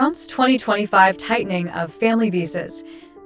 Trump's 2025 tightening of family visas.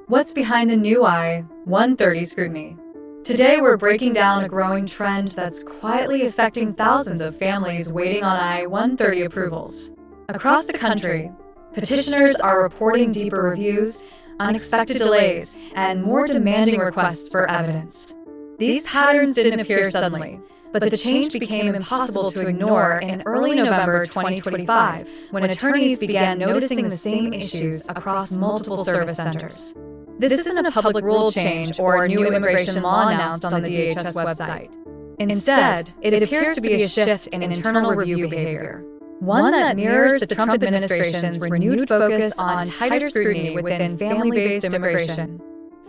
What's behind the new I-130 scrutiny? Today we're breaking down a growing trend that's quietly affecting thousands of families waiting on I-130 approvals. Across the country, petitioners are reporting deeper reviews, unexpected delays, and more demanding requests for evidence. These patterns didn't appear suddenly, but the change became impossible to ignore in early November 2025, when attorneys began noticing the same issues across multiple service centers. This isn't a public rule change or a new immigration law announced on the DHS website. Instead, it appears to be a shift in internal review behavior, one that mirrors the Trump administration's renewed focus on tighter scrutiny within family-based immigration.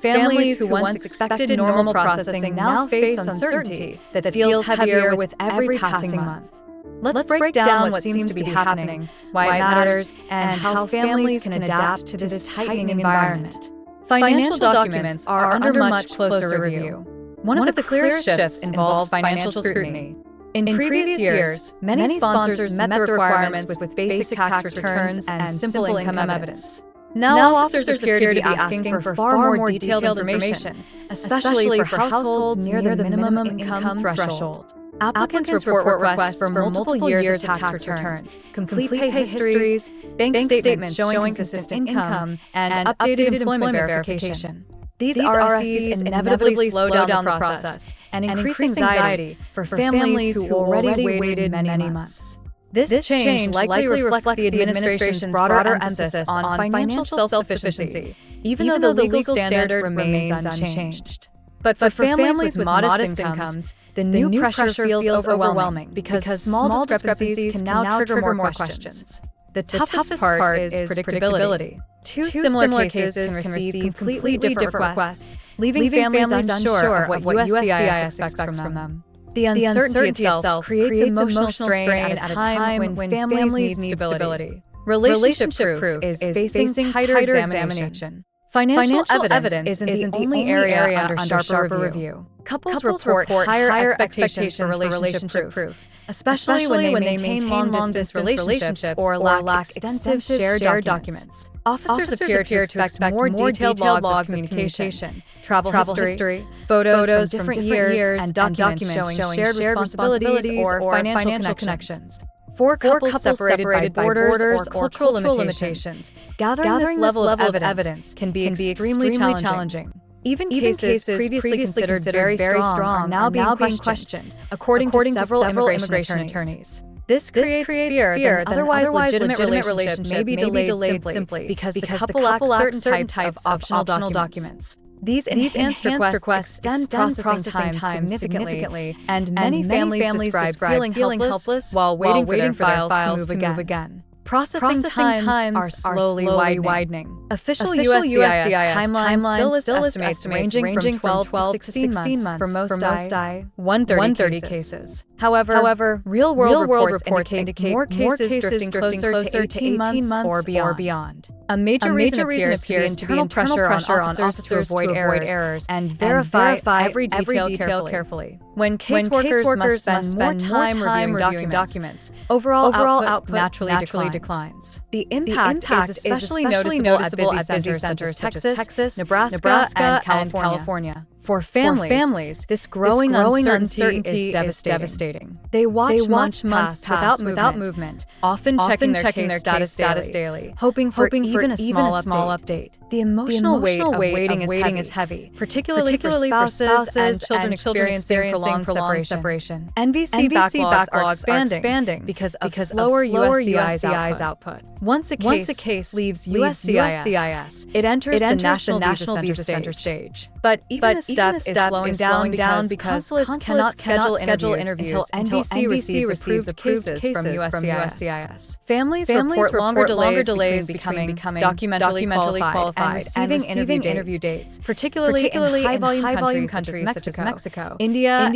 Families who once expected normal processing now face uncertainty that feels heavier with every passing month. Let's break down what seems to be happening, why it matters, and how families can adapt to this tightening environment. Financial documents are under much closer review. One of the clearest shifts involves financial scrutiny. In previous years, many sponsors met the requirements with basic tax returns and simple income evidence. Now officers appear to be asking for far more detailed information, especially for households near the minimum income threshold. Applicants report requests for multiple years of tax returns, complete pay histories, bank statements showing consistent income, and updated employment verification. These RFEs inevitably slow down the process and increase anxiety for families who already waited many months. This change likely reflects the administration's broader emphasis on financial self-sufficiency, even though the legal standard remains unchanged. But for families with modest incomes, the new pressure feels overwhelming because small discrepancies can now trigger more questions. The toughest part is predictability. Two similar cases can receive completely different requests, leaving families unsure of what USCIS expects from them. The uncertainty itself creates emotional strain at a time when families need stability. Relationship proof is facing tighter examination. Financial evidence isn't the only area under sharper review. Couples report higher expectations for relationship proof, especially when they maintain long-distance relationships or lack extensive shared documents. Officers appear to expect more detailed logs of communication, travel history, photos from different years, and documents showing shared responsibilities or financial connections. For couples separated by borders or cultural limitations, gathering this level of evidence can be extremely challenging. Even cases previously considered very strong are now being questioned, according to several immigration attorneys. This creates fear that otherwise legitimate relationship may be delayed simply because the couple lacks certain types of optional documents. These enhanced requests extend processing time significantly, and many families describe feeling helpless while waiting for their files to move again. Processing times are slowly widening. Official USCIS timeline still estimates ranging from 12 to 16 months for most I-130 cases. However, real-world reports indicate more cases drifting closer to 18 months or beyond. A major reason appears to be internal pressure on officers to avoid errors and verify every detail carefully. When caseworkers must spend more time reviewing documents, overall output naturally declines. The impact is especially noticeable at busy centers such as Texas, Nebraska, and California. For families, this growing uncertainty is devastating. They watch months pass without movement, often checking their status daily, hoping for even a small update. The emotional weight of waiting is heavy, particularly for spouses and children experiencing prolonged separation. NVC backlogs are expanding because of slower USCIS output. Once a case leaves USCIS, it enters the National Visa Center stage. But even the step is slowing down because consulates cannot schedule interviews until NVC receives approved cases from USCIS. Families report longer delays becoming documentally qualified and receiving interview dates, particularly in high-volume countries such as Mexico, India,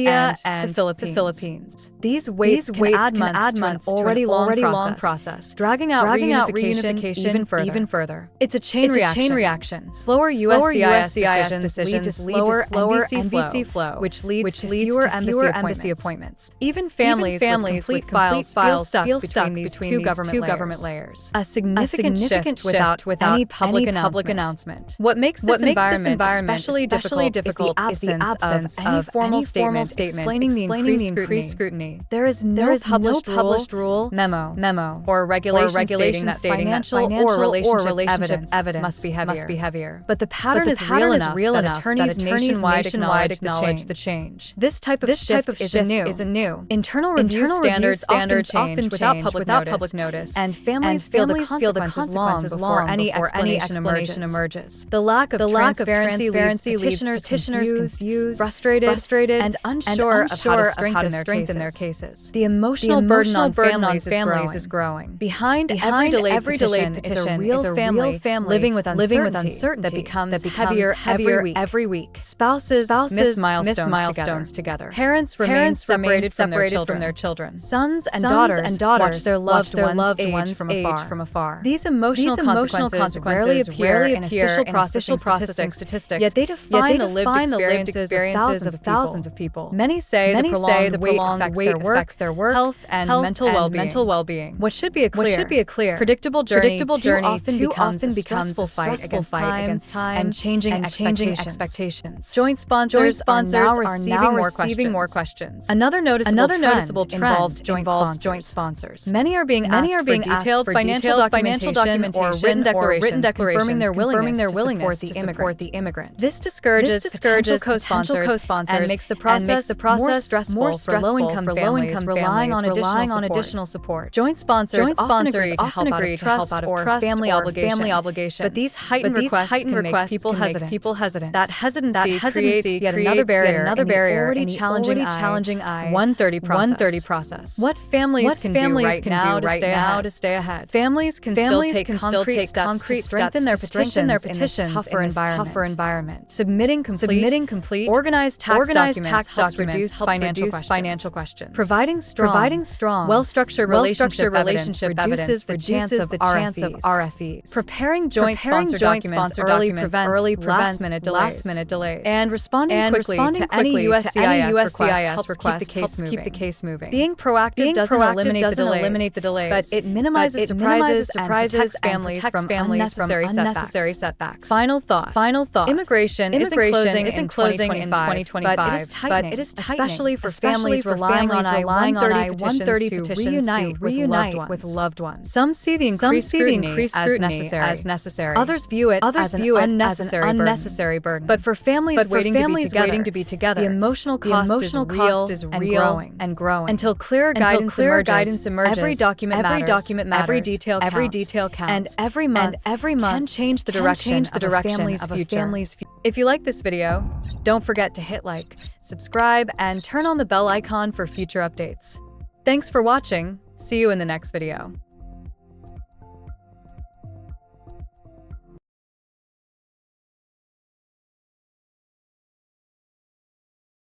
and the Philippines. These waits can add months to an already long process, dragging out reunification even further. It's a chain reaction. Slower USCIS decisions lead to slower NVC flow, which leads to fewer embassy appointments. Even families with complete files feel stuck between these two government layers. A significant shift without any public announcement. What makes this environment especially difficult is the absence of any formal statement explaining the increased scrutiny. There is no published rule, memo, or regulation stating that financial or relationship evidence must be heavier. But the pattern is real enough that attorneys nationwide acknowledge the change. This type of shift isn't new. Internal review standards often without public notice, and families feel the consequences long before any explanation emerges. The lack of transparency leaves petitioners confused, frustrated, and unsure of how to strengthen their cases. The emotional burden on families is growing. Behind every delayed petition is a real family living with uncertainty that becomes heavier every week. Spouses miss milestones together. Parents remain separated from their children. Sons and daughters watch their loved ones age from afar. These emotional consequences rarely appear in official processing statistics, yet they define the lived experiences of thousands of people. Many say the prolonged wait affects their work, health, and mental well-being. What should be a clear, predictable journey too often becomes a stressful fight against time and changing expectations. Joint sponsors are now receiving more questions. Another noticeable trend involves joint sponsors. Many are being asked for detailed financial documentation or written declarations confirming their willingness to support the immigrant. This discourages potential co-sponsors and makes the process more stressful for low-income families relying on additional support. Joint sponsors often agree to help out of trust or family obligation, but these heightened requests can make people hesitant. That hesitancy creates yet another barrier in the already challenging I-130 process. What families can do right now to stay ahead? Families can still take concrete steps to strengthen their petitions in this tougher environment. Submitting complete, organized tax documents reduce financial questions. Providing strong, well-structured relationship evidence reduces the chance of RFEs. Preparing joint sponsor documents early prevents last-minute delays. And responding quickly to any USCIS request helps keep the case moving. Being proactive doesn't eliminate the delays, but it minimizes surprises and protects families from unnecessary setbacks. Final thought. Immigration isn't closing in 2025, but it is tightening, especially for families relying on I-130 petitions to reunite with loved ones. Some see the increased scrutiny as necessary. Others view it as an unnecessary burden. But for families waiting to be together, the emotional cost is real and growing. Until clear guidance emerges, every document matters, every detail counts, and every month can change the direction of a family's future. If you like this video, don't forget to hit like, subscribe, and turn on the bell icon for future updates. Thanks for watching. See you in the next video.